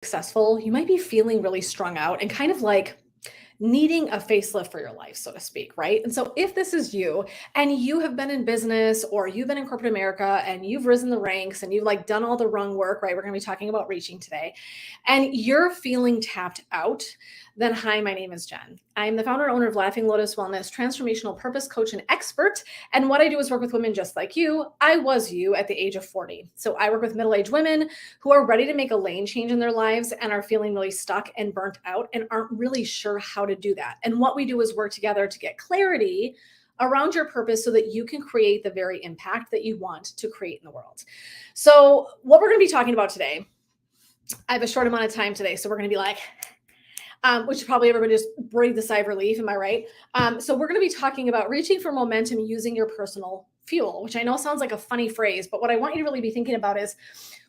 successful, you might be feeling really strung out and kind of like needing a facelift for your life, so to speak, right? And so, if this is you and you have been in business or you've been in corporate America and you've risen the ranks and you've like done all the wrong work, right? We're going to be talking about reaching today and you're feeling tapped out, then hi, my name is Jen. I'm the founder and owner of Laughing Lotus Wellness, transformational purpose coach and expert. And what I do is work with women just like you. I was you at the age of 40. So I work with middle-aged women who are ready to make a lane change in their lives and are feeling really stuck and burnt out and aren't really sure how to do that. And what we do is work together to get clarity around your purpose so that you can create the very impact that you want to create in the world. So what we're going to be talking about today, I have a short amount of time today, so we're going to be like, which is probably everybody just breathe a sigh of relief. Am I right? So we're going to be talking about reaching for momentum using your personal fuel, which I know sounds like a funny phrase, but what I want you to really be thinking about is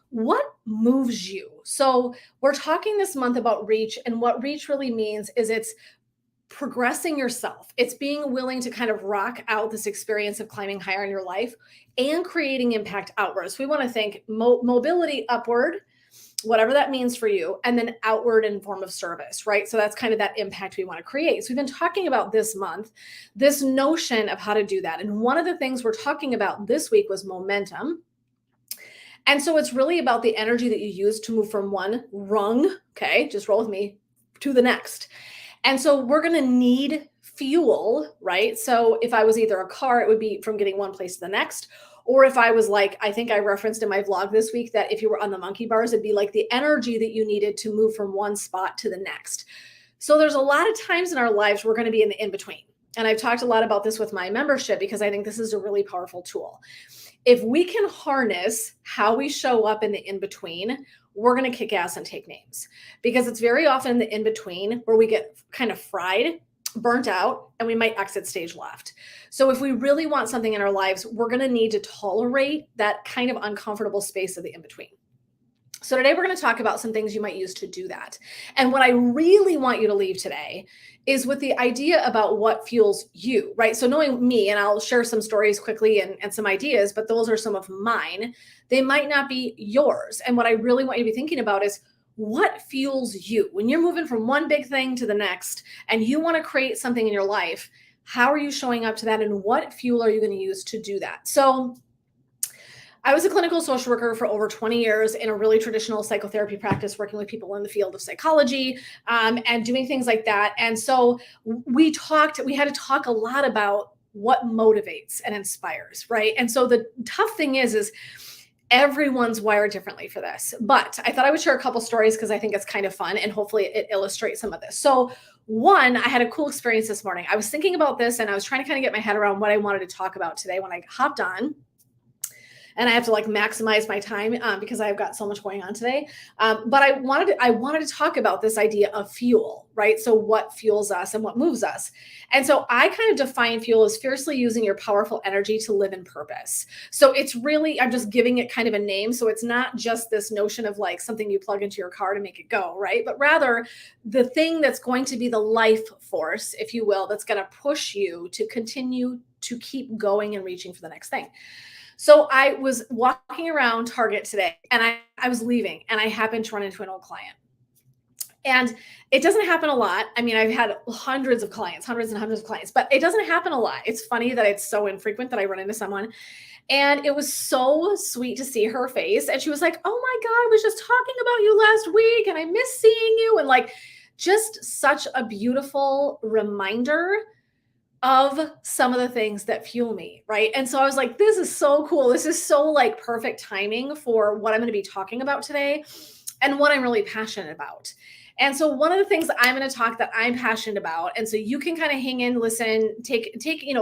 what moves you. So we're talking this month about reach, and what reach really means is it's progressing yourself. It's being willing to kind of rock out this experience of climbing higher in your life and creating impact outwards. We want to think mobility upward, whatever that means for you, and then outward in form of service, right? So that's kind of that impact we want to create. So we've been talking about this month, this notion of how to do that. And one of the things we're talking about this week was momentum. And so it's really about the energy that you use to move from one rung, okay, just roll with me, to the next. And so we're going to need fuel, right? So if I was either a car, it would be from getting one place to the next. Or if I was like, I think I referenced in my vlog this week that if you were on the monkey bars, it'd be like the energy that you needed to move from one spot to the next. So there's a lot of times in our lives we're going to be in the in-between. And I've talked a lot about this with my membership because I think this is a really powerful tool. If we can harness how we show up in the in-between, we're going to kick ass and take names, because it's very often the in-between where we get kind of fried, burnt out, and we might exit stage left. So if we really want something in our lives, we're going to need to tolerate that kind of uncomfortable space of the in-between. So today we're going to talk about some things you might use to do that. And what I really want you to leave today is with the idea about what fuels you, right? So knowing me, and I'll share some stories quickly and some ideas, but those are some of mine. They might not be yours. And what I really want you to be thinking about is what fuels you when you're moving from one big thing to the next and you want to create something in your life. How are you showing up to that? And what fuel are you going to use to do that? So I was a clinical social worker for over 20 years in a really traditional psychotherapy practice, working with people in the field of psychology and doing things like that. And so we had to talk a lot about what motivates and inspires, right? And so the tough thing is everyone's wired differently for this. But I thought I would share a couple stories because I think it's kind of fun and hopefully it illustrates some of this. So one, I had a cool experience this morning. I was thinking about this and I was trying to kind of get my head around what I wanted to talk about today when I hopped on. And I have to like maximize my time because I've got so much going on today. But I wanted to talk about this idea of fuel, right? So what fuels us and what moves us. And so I kind of define fuel as fiercely using your powerful energy to live in purpose. So it's really, I'm just giving it kind of a name. So it's not just this notion of like something you plug into your car to make it go, right? But rather the thing that's going to be the life force, if you will, that's going to push you to continue to keep going and reaching for the next thing. So I was walking around Target today and I was leaving and I happened to run into an old client. And it doesn't happen a lot. I mean, I've had hundreds and hundreds of clients, but it doesn't happen a lot. It's funny that it's so infrequent that I run into someone. And it was so sweet to see her face. And she was like, oh my God, I was just talking about you last week and I miss seeing you. And like, just such a beautiful reminder of some of the things that fuel me, right? And so I was like, this is so cool. This is so like perfect timing for what I'm going to be talking about today and what I'm really passionate about. And so one of the things I'm going to talk that I'm passionate about, and so you can kind of hang in, listen, take,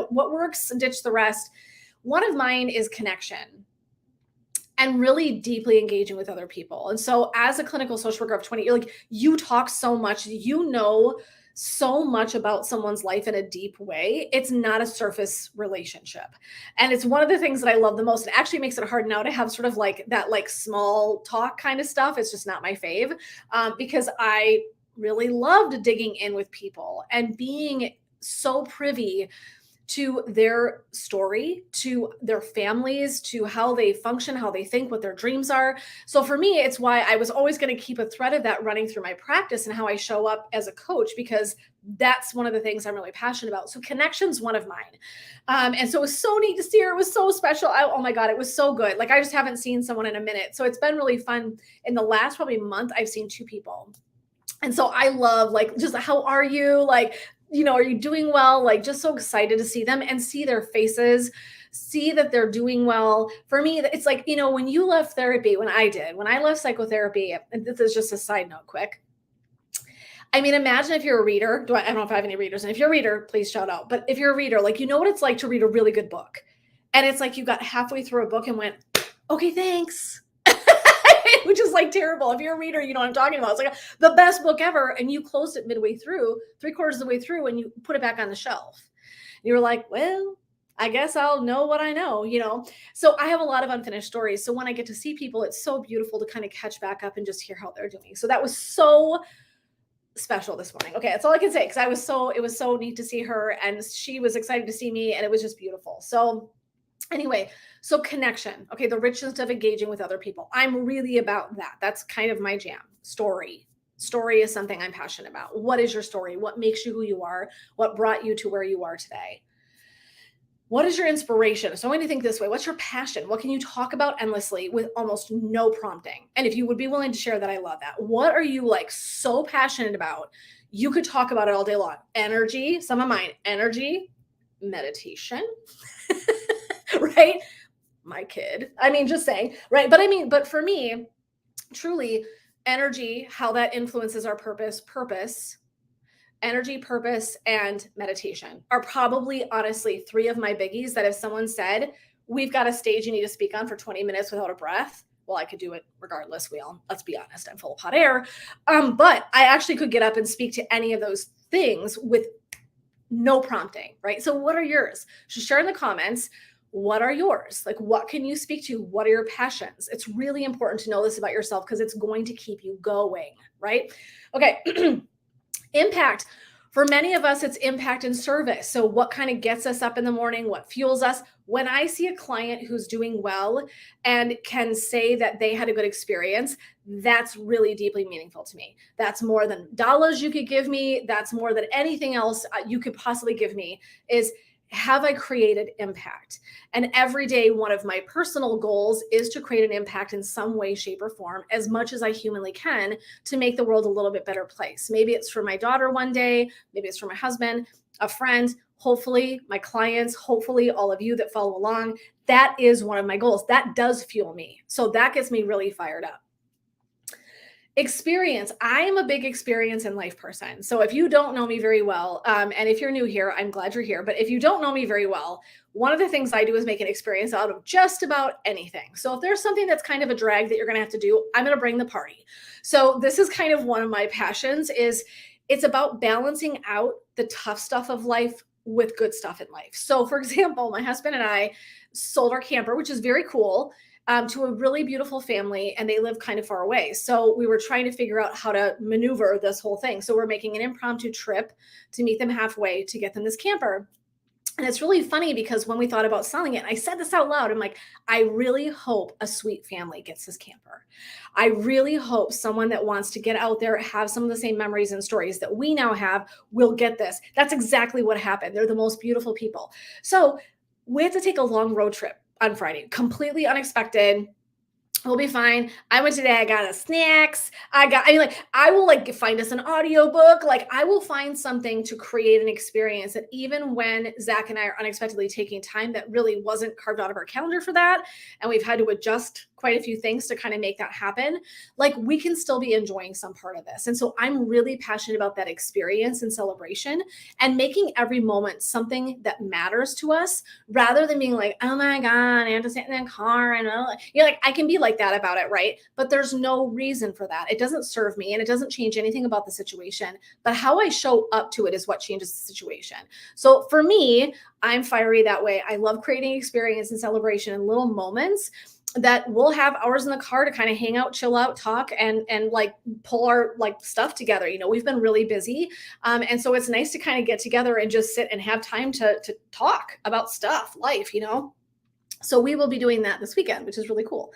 what works and ditch the rest. One of mine is connection and really deeply engaging with other people. And so as a clinical social worker of 20, you talk so much, you know so much about someone's life in a deep way. It's not a surface relationship. And it's one of the things that I love the most. It actually makes it hard now to have sort of like that like small talk kind of stuff. It's just not my fave because I really loved digging in with people and being so privy to their story, to their families, to how they function, how they think, what their dreams are. So for me, it's why I was always going to keep a thread of that running through my practice and how I show up as a coach, because that's one of the things I'm really passionate about. So connection's one of mine. And so it was so neat to see her. It was so special. Oh my God, it was so good. Like I just haven't seen someone in a minute. So it's been really fun. In the last probably month, I've seen 2 people. And so I love like, just how are you? Like, are you doing well? Like, just so excited to see them and see their faces, see that they're doing well. For me, it's like, when you left therapy, when I left psychotherapy, and this is just a side note quick. I mean, imagine if you're a reader. I don't know if I have any readers. And if you're a reader, please shout out. But if you're a reader, like, what it's like to read a really good book. And it's like you got halfway through a book and went, okay, thanks. Which is like terrible. If you're a reader, you know what I'm talking about. It's like the best book ever. And you closed it midway through, 3/4 of the way through, and you put it back on the shelf. And you were like, well, I guess I'll know what I know. So I have a lot of unfinished stories. So when I get to see people, it's so beautiful to kind of catch back up and just hear how they're doing. So that was so special this morning. Okay, that's all I can say, because it was so neat to see her, and she was excited to see me, and it was just beautiful. So anyway, so connection. Okay, the richness of engaging with other people. I'm really about that. That's kind of my jam. Story is something I'm passionate about. What is your story? What makes you who you are? What brought you to where you are today? What is your inspiration? So I'm going to think this way. What's your passion? What can you talk about endlessly with almost no prompting? And if you would be willing to share that, I love that. What are you like so passionate about? You could talk about it all day long. Energy, some of mine, energy, meditation, right? My kid. I mean, just saying, right? But for me, truly, energy, how that influences our purpose, energy, purpose, and meditation are probably honestly 3 of my biggies that if someone said, we've got a stage you need to speak on for 20 minutes without a breath, well, I could do it regardless. Let's be honest, I'm full of hot air. But I actually could get up and speak to any of those things with no prompting, right? So what are yours? Just share in the comments. What are yours? Like, what can you speak to? What are your passions? It's really important to know this about yourself because it's going to keep you going, right? Okay. Impact. For many of us, it's impact and service. So what kind of gets us up in the morning? What fuels us? When I see a client who's doing well and can say that they had a good experience, that's really deeply meaningful to me. That's more than dollars you could give me. That's more than anything else you could possibly give me is, have I created impact? And every day, one of my personal goals is to create an impact in some way, shape, or form, as much as I humanly can, to make the world a little bit better place. Maybe it's for my daughter one day, maybe it's for my husband, a friend, hopefully my clients, hopefully all of you that follow along. That is one of my goals. That does fuel me. So that gets me really fired up. Experience. I am a big experience in life person. So if you don't know me very well, and if you're new here, I'm glad you're here. But if you don't know me very well, one of the things I do is make an experience out of just about anything. So if there's something that's kind of a drag that you're going to have to do, I'm going to bring the party. So this is kind of one of my passions. It's about balancing out the tough stuff of life with good stuff in life. So for example, my husband and I sold our camper, which is very cool, to a really beautiful family, and they live kind of far away. So we were trying to figure out how to maneuver this whole thing. So we're making an impromptu trip to meet them halfway to get them this camper. And it's really funny because when we thought about selling it, I said this out loud. I'm like, I really hope a sweet family gets this camper. I really hope someone that wants to get out there, have some of the same memories and stories that we now have, will get this. That's exactly what happened. They're the most beautiful people. So we had to take a long road trip on Friday, completely unexpected. We'll be fine. I went today. I got us snacks. I will find us an audiobook. I will find something to create an experience that even when Zach and I are unexpectedly taking time that really wasn't carved out of our calendar for that, and we've had to adjust quite a few things to kind of make that happen, we can still be enjoying some part of this. And so I'm really passionate about that experience and celebration and making every moment something that matters to us rather than being like, oh my God, I have to sit in that car. And I can be like that about it, right? But there's no reason for that. It doesn't serve me and it doesn't change anything about the situation, but how I show up to it is what changes the situation. So for me, I'm fiery that way. I love creating experience and celebration in little moments. that we'll have hours in the car to kind of hang out, chill out, talk, and like pull our like stuff together. We've been really busy, and so it's nice to kind of get together and just sit and have time to talk about stuff, life. So we will be doing that this weekend, which is really cool.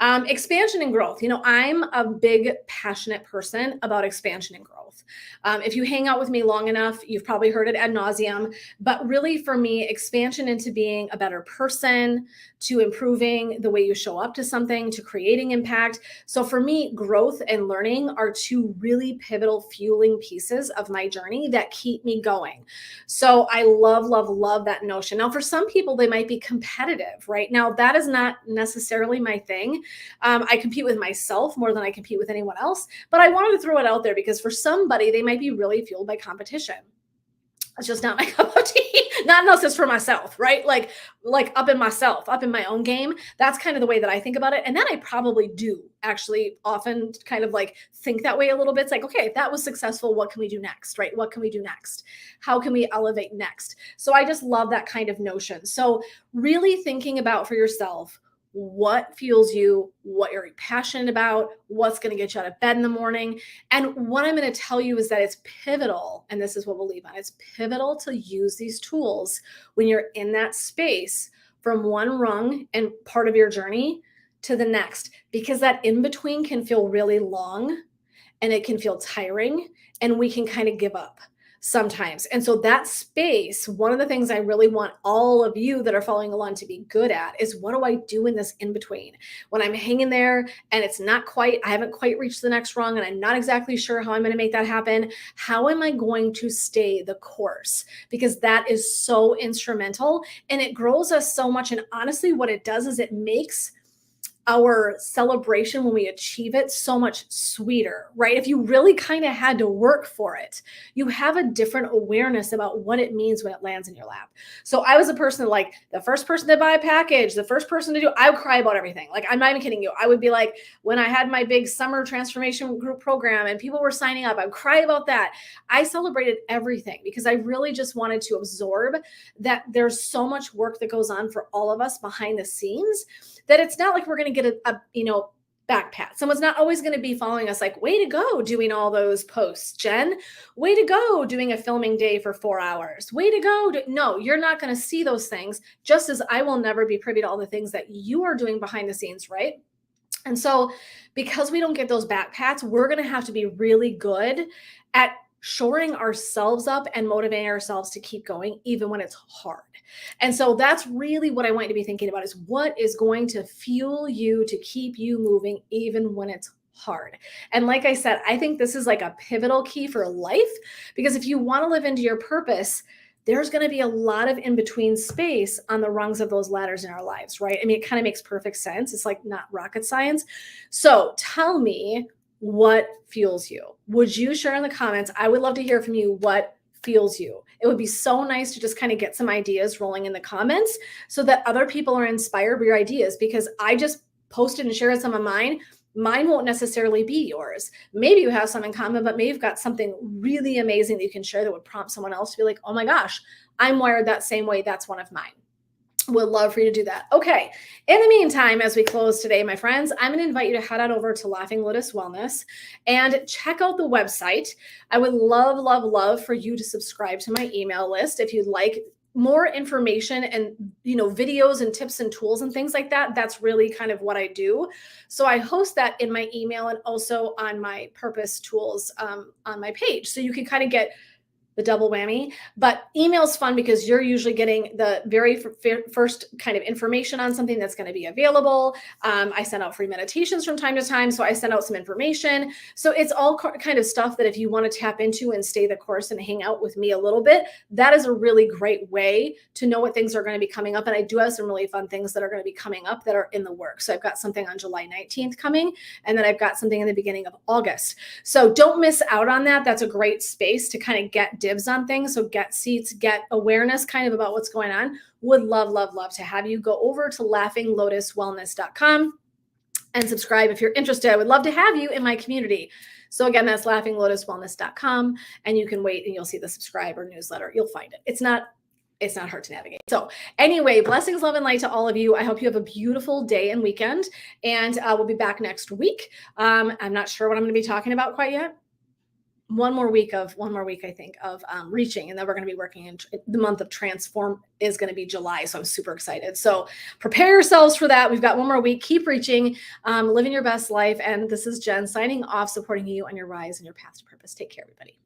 Expansion and growth. I'm a big, passionate person about expansion and growth. If you hang out with me long enough, you've probably heard it ad nauseum. But really, for me, expansion into being a better person, to improving the way you show up to something, to creating impact. So for me, growth and learning are two really pivotal fueling pieces of my journey that keep me going. So I love, love, love that notion. Now, for some people, they might be competitive, right? Now, that is not necessarily my thing. I compete with myself more than I compete with anyone else, but I wanted to throw it out there because for somebody, they might be really fueled by competition. It's just not my cup of tea. Not unless it's for myself, right? Like up in myself, up in my own game. That's kind of the way that I think about it. And then I probably do actually often kind of like think that way a little bit. It's like, okay, if that was successful, what can we do next, right? What can we do next? How can we elevate next? So I just love that kind of notion. So really thinking about for yourself, what fuels you, what you're passionate about, what's going to get you out of bed in the morning. And what I'm going to tell you is that it's pivotal, and this is what we'll leave on, it's pivotal to use these tools when you're in that space from one rung and part of your journey to the next, because that in between can feel really long and it can feel tiring and we can kind of give up sometimes. And so that space, one of the things I really want all of you that are following along to be good at is, what do I do in this in between when I'm hanging there and it's not quite, I haven't quite reached the next rung and I'm not exactly sure how I'm going to make that happen. How am I going to stay the course? Because that is so instrumental and it grows us so much. And honestly, what it does is it makes our celebration when we achieve it so much sweeter, right? If you really kind of had to work for it, you have a different awareness about what it means when it lands in your lap. So I was a person like the first person to buy a package, the first person to do, I would cry about everything. Like, I'm not even kidding you. I would be like, when I had my big summer transformation group program and people were signing up, I would cry about that. I celebrated everything because I really just wanted to absorb that there's so much work that goes on for all of us behind the scenes, that it's not like we're going to get a back pat. Someone's not always going to be following us like, way to go doing all those posts, Jen. Way to go doing a filming day for 4 hours. Way to go. No, you're not going to see those things, just as I will never be privy to all the things that you are doing behind the scenes, right? And so because we don't get those back pats, we're going to have to be really good at shoring ourselves up and motivating ourselves to keep going, even when it's hard. And so that's really what I want you to be thinking about, is what is going to fuel you to keep you moving, even when it's hard. And like I said, I think this is like a pivotal key for life, because if you want to live into your purpose, there's going to be a lot of in-between space on the rungs of those ladders in our lives, right? I mean, it kind of makes perfect sense. It's like not rocket science. So tell me, what fuels you? Would you share in the comments? I would love to hear from you what fuels you. It would be so nice to just kind of get some ideas rolling in the comments so that other people are inspired by your ideas, because I just posted and shared some of mine. Mine won't necessarily be yours. Maybe you have some in common, but maybe you've got something really amazing that you can share that would prompt someone else to be like, oh my gosh, I'm wired that same way. That's one of mine. Would love for you to do that. Okay. In the meantime, as we close today, my friends, I'm going to invite you to head on over to Laughing Lotus Wellness and check out the website. I would love, love, love for you to subscribe to my email list if you'd like more information and, videos and tips and tools and things like that. That's really kind of what I do. So I host that in my email and also on my purpose tools on my page. So you can kind of get the double whammy. But email's fun because you're usually getting the very first kind of information on something that's going to be available. I send out free meditations from time to time, so I send out some information. So it's all kind of stuff that if you want to tap into and stay the course and hang out with me a little bit, that is a really great way to know what things are going to be coming up. And I do have some really fun things that are going to be coming up that are in the works. So I've got something on July 19th coming, and then I've got something in the beginning of August. So don't miss out on that. That's a great space to kind of get dibs on things. So get seats, get awareness kind of about what's going on. Would love, love, love to have you go over to laughinglotuswellness.com and subscribe if you're interested. I would love to have you in my community. So again, that's laughinglotuswellness.com, and you can wait and you'll see the subscriber newsletter. You'll find it. It's not it's not hard to navigate. So anyway, blessings, love, and light to all of you. I hope you have a beautiful day and weekend, and we'll be back next week. I'm not sure what I'm going to be talking about quite yet. One more week, I think, of reaching, and then we're going to be working in the month of transform is going to be July. So I'm super excited. So prepare yourselves for that. We've got one more week. Keep reaching, living your best life. And this is Jen signing off, supporting you on your rise and your path to purpose. Take care, everybody.